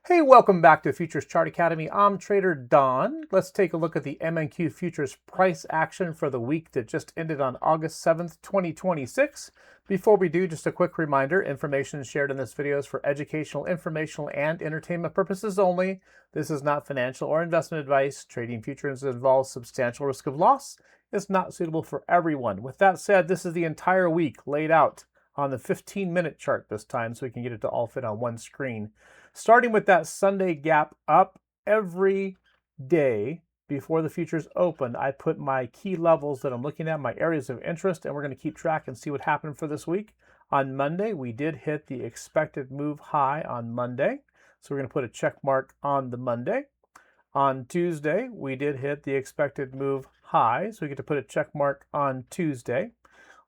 Hey, welcome back to Futures Chart Academy. I'm Trader Don. Let's take a look at the MNQ Futures price action for the week that just ended on August 7th, 2026. Before we do, just a quick reminder, information shared in this video is for educational, informational, and entertainment purposes only. This is not financial or investment advice. Trading futures involves substantial risk of loss. It's not suitable for everyone. With that said, this is the entire week laid out on the 15-minute chart this time so we can get it to all fit on one screen. Starting with that Sunday gap up every day before the futures open, I put my key levels that I'm looking at, my areas of interest, and we're going to keep track and see what happened for this week. On Monday, we did hit the expected move high on Monday. So we're going to put a check mark on the Monday. On Tuesday, we did hit the expected move high. So we get to put a check mark on Tuesday.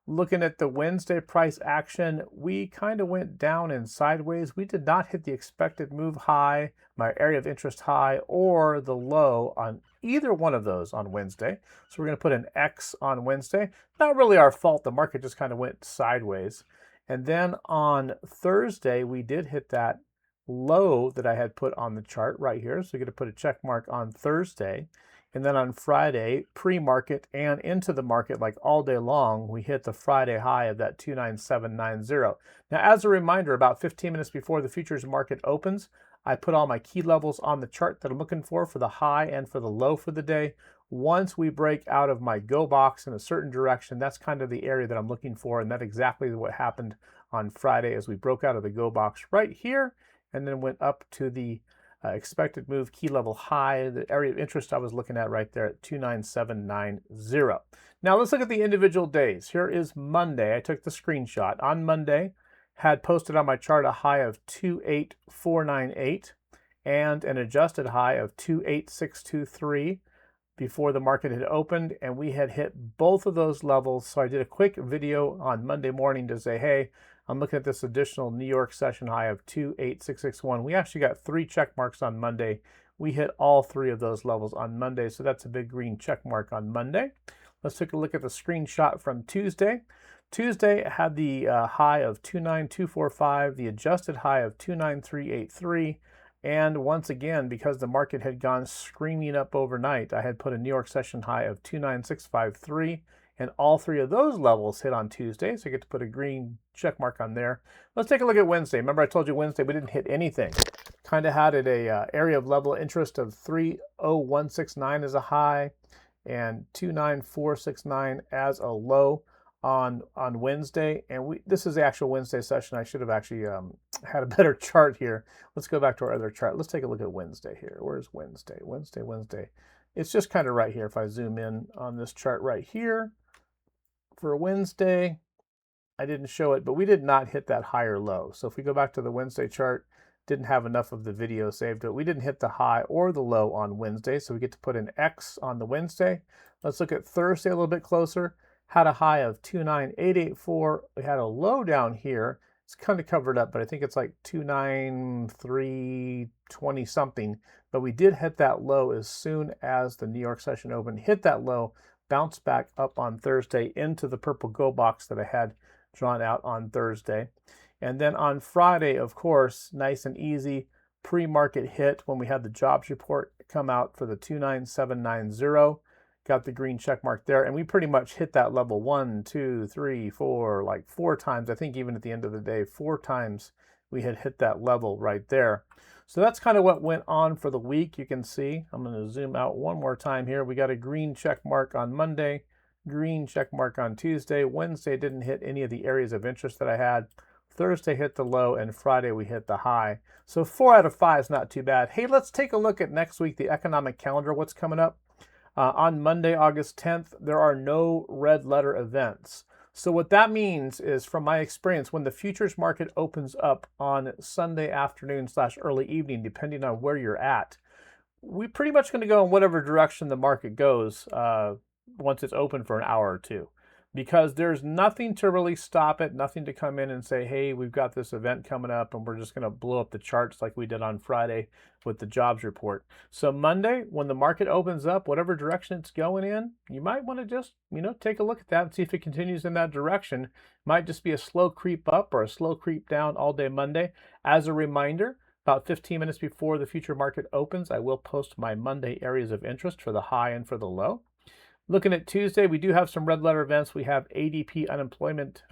Looking at the Wednesday price action, we kind of went down and sideways. We did not hit the expected move high, my area of interest high, or the low on either one of those on Wednesday. So we're going to put an X on Wednesday. Not really our fault. The market just kind of went sideways. And then on Thursday, we did hit that low that I had put on the chart right here. So we're going to put a check mark on Thursday. And then on Friday, pre-market and into the market, like all day long, we hit the Friday high of that 29790. Now, as a reminder, about 15 minutes before the futures market opens, I put all my key levels on the chart that I'm looking for the high and for the low for the day. Once we break out of my go box in a certain direction, that's kind of the area that I'm looking for. And that's exactly what happened on Friday as we broke out of the go box right here and then went up to the expected move key level high, the area of interest I was looking at right there at 29790. Now let's look at the individual days. Here is Monday. I took the screenshot. On Monday, had posted on my chart a high of 28498 and an adjusted high of 28623 before the market had opened, and we had hit both of those levels. So I did a quick video on Monday morning to say, hey, I'm looking at this additional New York session high of 28661. We actually got 3 check marks on Monday. We hit all 3 of those levels on Monday, so that's a big green check mark on Monday. Let's take a look at the screenshot from Tuesday. Tuesday had the high of 29245, the adjusted high of 29383. And once again, because the market had gone screaming up overnight, I had put a New York session high of 29653. And all 3 of those levels hit on Tuesday, so you get to put a green check mark on there. Let's take a look at Wednesday. Remember I told you Wednesday we didn't hit anything. Kind of had a area of level interest of 30169 as a high and 29469 as a low on Wednesday. And this is the actual Wednesday session. I should have actually had a better chart here. Let's go back to our other chart. Let's take a look at Wednesday here. Where's Wednesday? Wednesday. It's just kind of right here. If I zoom in on this chart right here, for Wednesday, I didn't show it, but we did not hit that higher low. So if we go back to the Wednesday chart, didn't have enough of the video saved, but we didn't hit the high or the low on Wednesday, so we get to put an X on the Wednesday. Let's look at Thursday a little bit closer. Had a high of 29884. We had a low down here. It's kind of covered up, but I think it's like 29320 something. But we did hit that low as soon as the New York session opened. Hit that low, bounced back up on Thursday into the purple go box that I had drawn out on Thursday. And then on Friday, of course, nice and easy pre-market hit when we had the jobs report come out for the 29790. Got the green check mark there, and we pretty much hit that level 1, 2, 3, 4, like 4 times. I think even at the end of the day, 4 times we had hit that level right there. So that's kind of what went on for the week. You can see, I'm going to zoom out one more time here. We got a green check mark on Monday, green check mark on Tuesday. Wednesday didn't hit any of the areas of interest that I had. Thursday hit the low, and Friday we hit the high. So 4 out of 5 is not too bad. Hey, let's take a look at next week, the economic calendar, what's coming up. On Monday, August 10th, there are no red letter events. So what that means is, from my experience, when the futures market opens up on Sunday afternoon / early evening, depending on where you're at, we're pretty much going to go in whatever direction the market goes once it's open for an hour or two. Because there's nothing to really stop it, nothing to come in and say, hey, we've got this event coming up and we're just going to blow up the charts like we did on Friday with the jobs report. So Monday, when the market opens up, whatever direction it's going in, you might want to just, take a look at that and see if it continues in that direction. Might just be a slow creep up or a slow creep down all day Monday. As a reminder, About 15 minutes before the future market opens, I will post my Monday areas of interest for the high and for the low. Looking at Tuesday, we do have some red letter events. We have ADP unemployment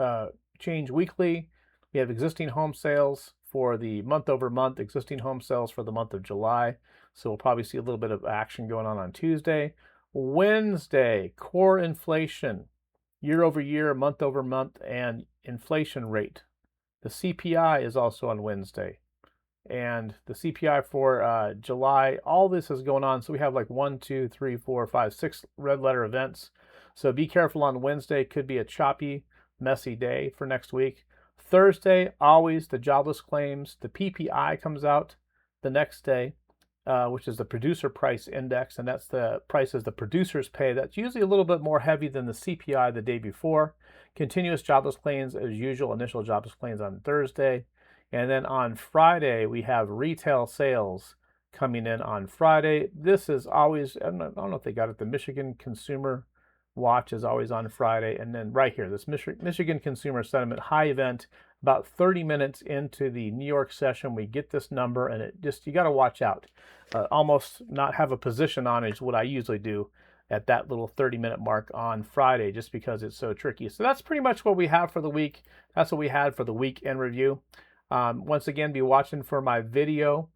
change weekly. We have existing home sales for the month over month, existing home sales for the month of July. So we'll probably see a little bit of action going on Tuesday. Wednesday, core inflation, year over year, month over month, and inflation rate. The CPI is also on Wednesday. And the CPI for July, all this is going on. So we have like 1, 2, 3, 4, 5, 6 red letter events. So be careful on Wednesday. Could be a choppy, messy day for next week. Thursday, always the jobless claims. The PPI comes out the next day, which is the producer price index. And that's the prices the producers pay. That's usually a little bit more heavy than the CPI the day before. Continuous jobless claims as usual. Initial jobless claims on Thursday. And then on Friday, we have retail sales coming in on Friday. This is always, I don't know if they got it, the Michigan Consumer Watch is always on Friday. And then right here, this Michigan Consumer Sentiment high event, about 30 minutes into the New York session, we get this number, and it just, you got to watch out. Almost not have a position on it is what I usually do at that little 30-minute mark on Friday, just because it's so tricky. So that's pretty much what we have for the week. That's what we had for the week in review. Once again, be watching for my video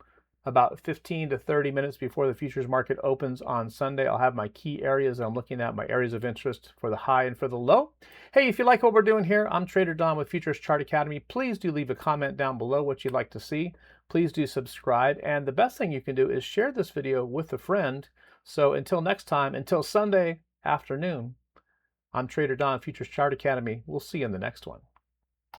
about 15 to 30 minutes before the futures market opens on Sunday. I'll have my key areas I'm looking at, my areas of interest for the high and for the low. Hey, if you like what we're doing here, I'm Trader Don with Futures Chart Academy. Please do leave a comment down below what you'd like to see. Please do subscribe. And the best thing you can do is share this video with a friend. So until next time, until Sunday afternoon, I'm Trader Don, Futures Chart Academy. We'll see you in the next one.